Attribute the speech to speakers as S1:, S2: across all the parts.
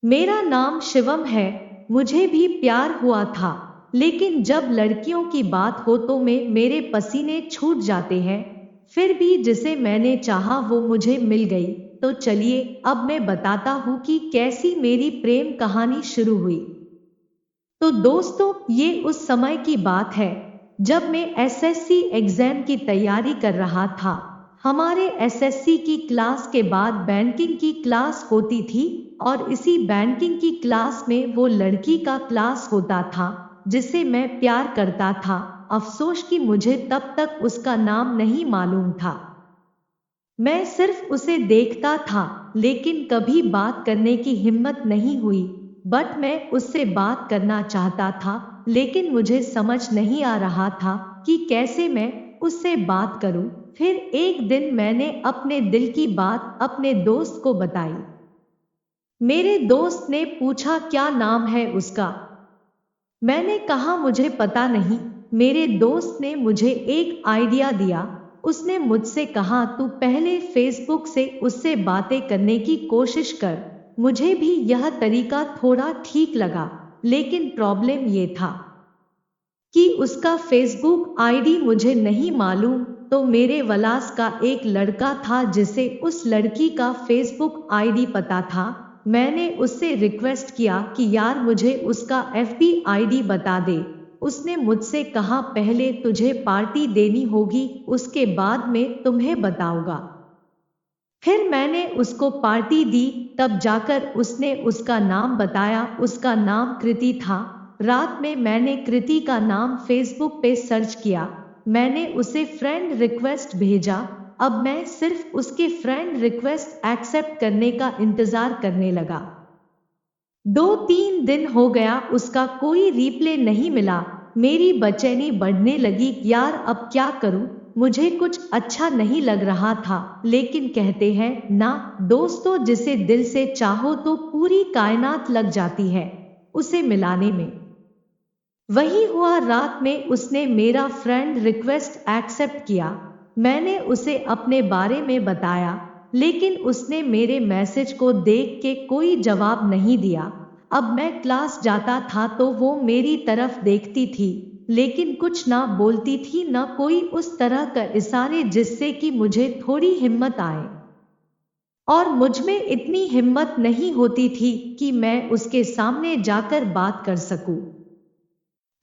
S1: मेरा नाम शिवम है। मुझे भी प्यार हुआ था, लेकिन जब लड़कियों की बात हो तो मेरे पसीने छूट जाते हैं। फिर भी जिसे मैंने चाहा वो मुझे मिल गई। तो चलिए अब मैं बताता हूँ कि कैसी मेरी प्रेम कहानी शुरू हुई। तो दोस्तों, ये उस समय की बात है जब मैं एसएससी एग्जाम की तैयारी कर रहा था। हमारे एसएससी की क्लास के बाद बैंकिंग की क्लास होती थी, और इसी बैंकिंग की क्लास में वो लड़की का क्लास होता था जिसे मैं प्यार करता था। अफसोस कि मुझे तब तक उसका नाम नहीं मालूम था। मैं सिर्फ उसे देखता था, लेकिन कभी बात करने की हिम्मत नहीं हुई। बट मैं उससे बात करना चाहता था, लेकिन मुझे समझ नहीं आ रहा था कि कैसे मैं उससे बात करूं। फिर एक दिन मैंने अपने दिल की बात अपने दोस्त को बताई। मेरे दोस्त ने पूछा क्या नाम है उसका। मैंने कहा मुझे पता नहीं। मेरे दोस्त ने मुझे एक आइडिया दिया। उसने मुझसे कहा तू पहले फेसबुक से उससे बातें करने की कोशिश कर। मुझे भी यह तरीका थोड़ा ठीक लगा, लेकिन प्रॉब्लम ये था कि उसका फेसबुक आईडी मुझे नहीं मालूम। तो मेरे वलास का एक लड़का था जिसे उस लड़की का फेसबुक आईडी पता था। मैंने उससे रिक्वेस्ट किया कि यार मुझे उसका एफबी आईडी बता दे। उसने मुझसे कहा पहले तुझे पार्टी देनी होगी, उसके बाद में तुम्हें बताऊंगा। फिर मैंने उसको पार्टी दी। तब जाकर उसने उसका नाम बताया। उसका नाम कृति था। रात में मैंने कृति का नाम फेसबुक पे सर्च किया। मैंने उसे फ्रेंड रिक्वेस्ट भेजा। अब मैं सिर्फ उसके फ्रेंड रिक्वेस्ट एक्सेप्ट करने का इंतजार करने लगा। 2-3 दिन हो गया, उसका कोई रिप्ले नहीं मिला। मेरी बेचैनी बढ़ने लगी। यार अब क्या करूं? मुझे कुछ अच्छा नहीं लग रहा था, लेकिन कहते हैं ना दोस्तों, जिसे दिल से चाहो तो पूरी कायनात लग जाती है उसे मिलाने में। वही हुआ। रात में उसने मेरा फ्रेंड रिक्वेस्ट एक्सेप्ट किया। मैंने उसे अपने बारे में बताया, लेकिन उसने मेरे मैसेज को देख के कोई जवाब नहीं दिया। अब मैं क्लास जाता था तो वो मेरी तरफ देखती थी, लेकिन कुछ ना बोलती थी, ना कोई उस तरह का इशारे जिससे कि मुझे थोड़ी हिम्मत आए। और मुझ में इतनी हिम्मत नहीं होती थी कि मैं उसके सामने जाकर बात कर सकूं।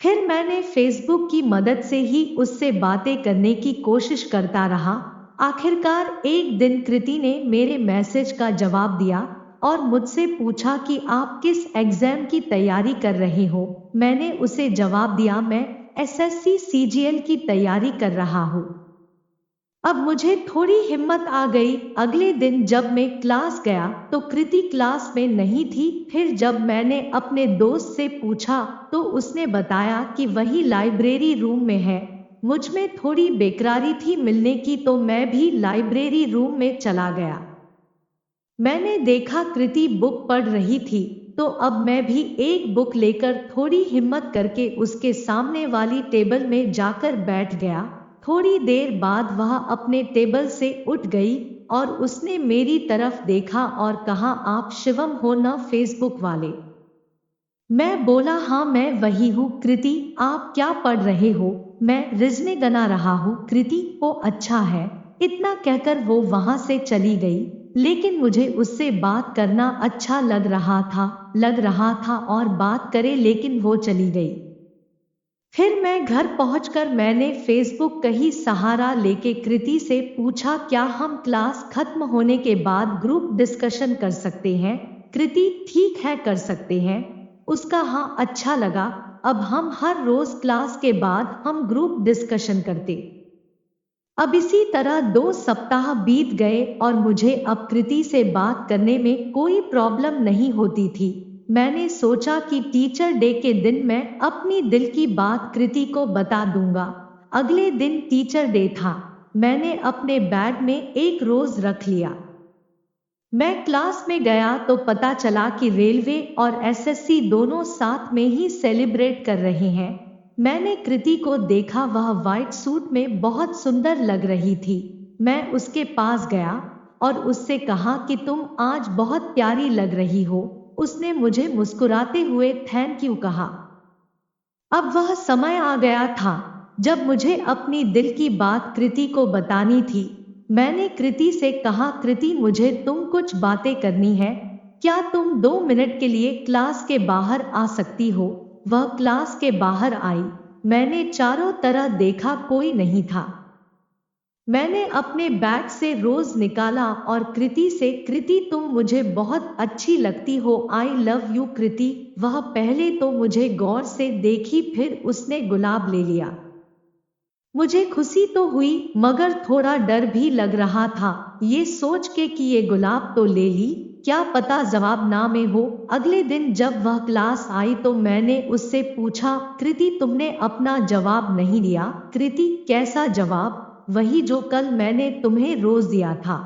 S1: फिर मैंने फेसबुक की मदद से ही उससे बातें करने की कोशिश करता रहा। आखिरकार एक दिन कृति ने मेरे मैसेज का जवाब दिया और मुझसे पूछा कि आप किस एग्जाम की तैयारी कर रहे हो। मैंने उसे जवाब दिया मैं एसएससी सीजीएल की तैयारी कर रहा हूँ। अब मुझे थोड़ी हिम्मत आ गई। अगले दिन जब मैं क्लास गया तो कृति क्लास में नहीं थी। फिर जब मैंने अपने दोस्त से पूछा तो उसने बताया कि वही लाइब्रेरी रूम में है। मुझ में थोड़ी बेकरारी थी मिलने की, तो मैं भी लाइब्रेरी रूम में चला गया। मैंने देखा कृति बुक पढ़ रही थी, तो अब मैं भी एक बुक लेकर थोड़ी हिम्मत करके उसके सामने वाली टेबल में जाकर बैठ गया। थोड़ी देर बाद वह अपने टेबल से उठ गई और उसने मेरी तरफ देखा और कहा आप शिवम हो ना, फेसबुक वाले? मैं बोला हाँ मैं वही हूँ। कृति आप क्या पढ़ रहे हो? मैं रिजने गना रहा हूँ। कृति ओ अच्छा है। इतना कहकर वो वहां से चली गई। लेकिन मुझे उससे बात करना अच्छा लग रहा था और बात करे, लेकिन वो चली गई। फिर मैं घर पहुंचकर मैंने फेसबुक का ही सहारा लेके कृति से पूछा क्या हम क्लास खत्म होने के बाद ग्रुप डिस्कशन कर सकते हैं? कृति ठीक है कर सकते हैं। उसका हाँ अच्छा लगा। अब हम हर रोज क्लास के बाद हम ग्रुप डिस्कशन करते। अब इसी तरह 2 सप्ताह बीत गए और मुझे अब कृति से बात करने में कोई प्रॉब्लम नहीं होती थी। मैंने सोचा कि टीचर डे के दिन मैं अपनी दिल की बात कृति को बता दूंगा। अगले दिन टीचर डे था। मैंने अपने बैग में एक रोज रख लिया। मैं क्लास में गया तो पता चला कि रेलवे और एसएससी दोनों साथ में ही सेलिब्रेट कर रहे हैं। मैंने कृति को देखा, वह वाइट सूट में बहुत सुंदर लग रही थी। मैं उसके पास गया और उससे कहा कि तुम आज बहुत प्यारी लग रही हो। उसने मुझे मुस्कुराते हुए थैंक यू कहा। अब वह समय आ गया था जब मुझे अपनी दिल की बात कृति को बतानी थी। मैंने कृति से कहा, कृति मुझे तुम कुछ बातें करनी है, क्या तुम 2 मिनट के लिए क्लास के बाहर आ सकती हो? वह क्लास के बाहर आई। मैंने चारों तरह देखा, कोई नहीं था। मैंने अपने बैग से रोज निकाला और कृति से, कृति तुम मुझे बहुत अच्छी लगती हो, आई लव यू कृति। वह पहले तो मुझे गौर से देखी, फिर उसने गुलाब ले लिया। मुझे खुशी तो हुई मगर थोड़ा डर भी लग रहा था, ये सोच के कि ये गुलाब तो ले ली, क्या पता जवाब ना में हो। अगले दिन जब वह क्लास आई तो मैंने उससे पूछा, कृति तुमने अपना जवाब नहीं दिया? कृति, कैसा जवाब? वही जो कल मैंने तुम्हें रोज दिया था।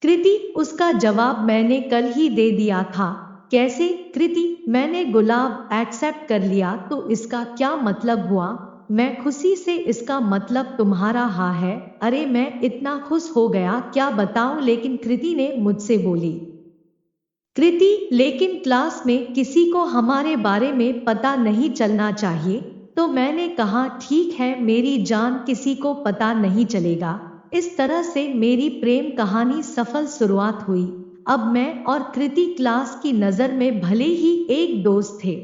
S1: कृति, उसका जवाब मैंने कल ही दे दिया था। कैसे? कृति, मैंने गुलाब एक्सेप्ट कर लिया तो इसका क्या मतलब हुआ? मैं खुशी से, इसका मतलब तुम्हारा हाँ है। अरे मैं इतना खुश हो गया क्या बताऊं, लेकिन कृति ने मुझसे बोली। कृति, लेकिन क्लास में किसी को हमारे बारे में पता नहीं चलना चाहिए। तो मैंने कहा, ठीक है मेरी जान, किसी को पता नहीं चलेगा। इस तरह से मेरी प्रेम कहानी सफल शुरुआत हुई। अब मैं और कृति क्लास की नजर में भले ही एक दोस्त थे,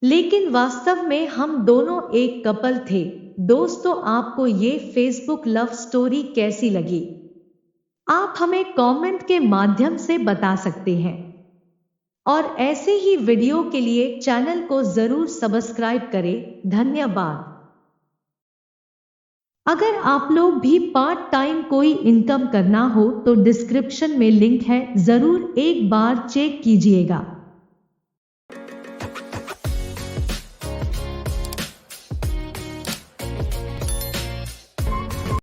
S1: लेकिन वास्तव में हम दोनों एक कपल थे। दोस्तों, आपको ये फेसबुक लव स्टोरी कैसी लगी? आप हमें कमेंट के माध्यम से बता सकते हैं। और ऐसे ही वीडियो के लिए चैनल को जरूर सब्सक्राइब करें। धन्यवाद। अगर आप लोग भी पार्ट टाइम कोई इनकम करना हो तो डिस्क्रिप्शन में लिंक है, जरूर एक बार चेक कीजिएगा।